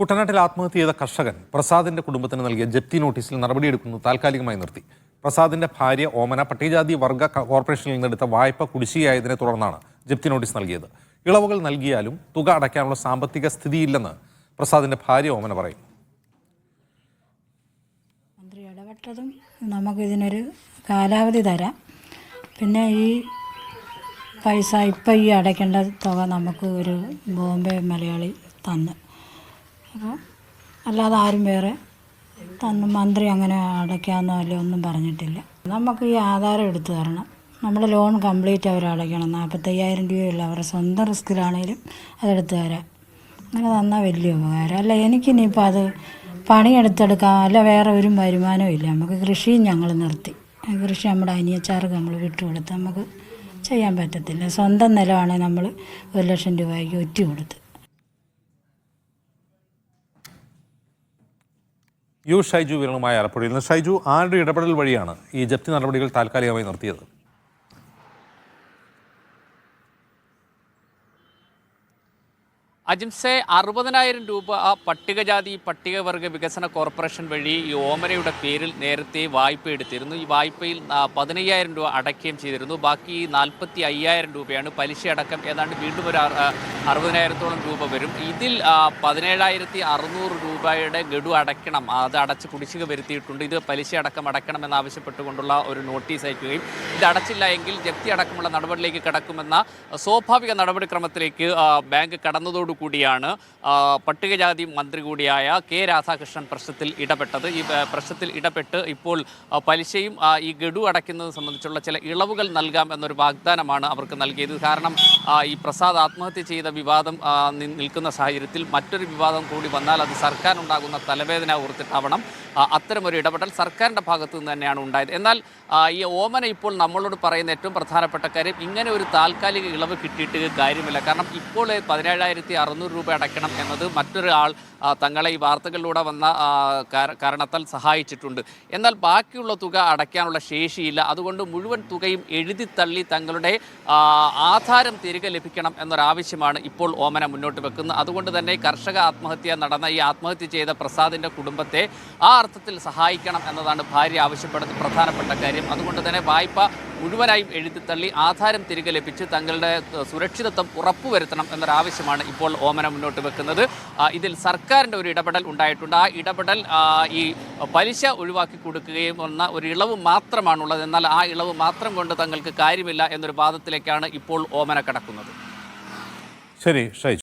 കുട്ടനാട്ടിൽ ആത്മഹത്യ ചെയ്ത കർഷകൻ പ്രസാദിന്റെ കുടുംബത്തിന് നൽകിയ ജപ്തി നോട്ടീസിൽ നടപടിയെടുക്കുന്നത് താൽക്കാലികമായി നിർത്തി. പ്രസാദിന്റെ ഭാര്യ ഓമന പട്ടികജാതി വർഗ കോർപ്പറേഷനിൽ നിന്നെടുത്ത വായ്പ കുടിശ്ശികയായതിനെ തുടർന്നാണ് ജപ്തി നോട്ടീസ് നൽകിയത്. ഇളവുകൾ നൽകിയാലും തുക അടയ്ക്കാനുള്ള സാമ്പത്തിക സ്ഥിതിയില്ലെന്ന് പ്രസാദിന്റെ ഭാര്യ ഓമന പറയും. മന്ത്രി ഇടപെട്ടതും നമുക്കിതിനൊരു കാലാവധി തരാം. പിന്നെ ഈ പൈസ ഇപ്പം ഈ അടയ്ക്കേണ്ട തുക നമുക്ക് ഒരു ബോംബെ മലയാളി തന്നു. അപ്പോൾ അല്ലാതെ ആരും വേറെ തന്നു മന്ത്രി അങ്ങനെ അടയ്ക്കാമെന്നോ അല്ലോ ഒന്നും പറഞ്ഞിട്ടില്ല. നമുക്ക് ഈ ആധാരം എടുത്തു തരണം. നമ്മൾ ലോൺ കംപ്ലീറ്റ് അവർ അടയ്ക്കണം. 45,000 രൂപയുള്ള അവരുടെ സ്വന്തം റിസ്കിലാണേലും അതെടുത്ത് തരാം. അങ്ങനെ തന്നാൽ വലിയ ഉപകാരം. അല്ല എനിക്കിനിയിപ്പോൾ അത് പണിയെടുത്തെടുക്കാം. അല്ല വേറെ ഒരു വരുമാനവും ഇല്ല. നമുക്ക് കൃഷിയും ഞങ്ങൾ നിർത്തി. കൃഷി നമ്മുടെ അനിയച്ചാർക്ക് നമ്മൾ വിട്ടുകൊടുത്ത് നമുക്ക് ചെയ്യാൻ പറ്റത്തില്ല. സ്വന്തം നിലമാണെങ്കിൽ നമ്മൾ 1,00,000 രൂപയ്ക്ക് ഒറ്റ കൊടുത്ത്. ഷൈജു വിവരങ്ങളുമായി ആലപ്പുഴയിൽ നിന്ന്. ഷൈജു, ആരുടെ ഇടപെടൽ വഴിയാണ് ഈ ജപ്തി നടപടികൾ താൽക്കാലികമായി നിർത്തിയത്? അജിംസെ 60,000 രൂപ പട്ടികജാതി പട്ടികവർഗ വികസന കോർപ്പറേഷൻ വഴി ഈ ഓമനയുടെ പേരിൽ നേരത്തെ വായ്പ എടുത്തിരുന്നു. ഈ വായ്പയിൽ 15,000 രൂപ അടയ്ക്കുകയും ചെയ്തിരുന്നു. ബാക്കി 45,000 രൂപയാണ് പലിശ അടക്കം. ഏതാണ്ട് വീണ്ടും ഒരു 60,000-ഓളം രൂപ വരും. ഇതിൽ 17,600 രൂപയുടെ ഗഡു അടയ്ക്കണം. അത് അടച്ച് കുടിശ്ശിക വരുത്തിയിട്ടുണ്ട്. ഇത് പലിശ അടക്കം അടയ്ക്കണം എന്നാവശ്യപ്പെട്ടുകൊണ്ടുള്ള ഒരു നോട്ടീസ് അയക്കുകയും ഇത് അടച്ചില്ല എങ്കിൽ ജപ്തി അടക്കമുള്ള നടപടിയിലേക്ക് കടക്കുമെന്ന സ്വാഭാവിക നടപടിക്രമത്തിലേക്ക് ബാങ്ക് കടന്നതോട് കൂടിയാണ് പട്ടികജാതി മന്ത്രി കൂടിയായ കെ രാധാകൃഷ്ണൻ പ്രശ്നത്തിൽ ഇടപെട്ടത്. ഈ പ്രശ്നത്തിൽ ഇടപെട്ട് ഇപ്പോൾ പലിശയും ഈ ഗഡു അടയ്ക്കുന്നത് സംബന്ധിച്ചുള്ള ചില ഇളവുകൾ നൽകാം എന്നൊരു വാഗ്ദാനമാണ് അവർക്ക് നൽകിയത്. കാരണം ഈ പ്രസാദ് ആത്മഹത്യ ചെയ്ത വിവാദം നിൽക്കുന്ന സാഹചര്യത്തിൽ മറ്റൊരു വിവാദം കൂടി വന്നാൽ അത് സർക്കാരിനുണ്ടാകുന്ന തലവേദന ഓർത്തിട്ടാവണം അത്തരമൊരു ഇടപെടൽ സർക്കാരിൻ്റെ ഭാഗത്തു നിന്ന് തന്നെയാണ് ഉണ്ടായത്. എന്നാൽ ഈ ഓമന ഇപ്പോൾ നമ്മളോട് പറയുന്ന ഏറ്റവും പ്രധാനപ്പെട്ട കാര്യം, ഇങ്ങനെ ഒരു താൽക്കാലിക ഇളവ് കിട്ടിയിട്ട് കാര്യമില്ല. കാരണം ഇപ്പോൾ 17,600 രൂപ അടയ്ക്കണം എന്നത് മറ്റൊരാൾ തങ്ങളെ ഈ വാർത്തകളിലൂടെ വന്ന കാരണത്താൽ സഹായിച്ചിട്ടുണ്ട്. എന്നാൽ ബാക്കിയുള്ള തുക അടയ്ക്കാനുള്ള ശേഷിയില്ല. അതുകൊണ്ട് മുഴുവൻ തുകയും എഴുതിത്തള്ളി തങ്ങളുടെ ആധാരം തിരികെ ലഭിക്കണം എന്നൊരാവശ്യമാണ് ഇപ്പോൾ ഓമന മുന്നോട്ട് വെക്കുന്നത്. അതുകൊണ്ട് തന്നെ കർഷക ആത്മഹത്യ നടന്ന ഈ ആത്മഹത്യ ചെയ്ത പ്രസാദിൻ്റെ കുടുംബത്തെ ആ അർത്ഥത്തിൽ സഹായിക്കണം എന്നതാണ് ഭാര്യ ആവശ്യപ്പെടുന്ന പ്രധാനപ്പെട്ട കാര്യം. അതുകൊണ്ട് തന്നെ വായ്പ മുഴുവനായും എഴുതിത്തള്ളി ആധാരം തിരികെ ലഭിച്ച് തങ്ങളുടെ സുരക്ഷിതത്വം ഉറപ്പുവരുത്തണം എന്നൊരാവശ്യമാണ് ഇപ്പോൾ ഓമന മുന്നോട്ട് വെക്കുന്നത്. ഇതിൽ സർക്കാരിൻ്റെ ഒരു ഇടപെടൽ ഉണ്ടായിട്ടുണ്ട്. ആ ഇടപെടൽ ഈ പലിശ ഒഴിവാക്കി കൊടുക്കുകയും എന്ന ഒരു ഇളവ് മാത്രമാണുള്ളത്. എന്നാൽ ആ ഇളവ് മാത്രം കൊണ്ട് തങ്ങൾക്ക് കാര്യമില്ല എന്നൊരു വാദത്തിലേക്കാണ് ഇപ്പോൾ ഓമന കടക്കുന്നത്. ശരി ഷൈജു.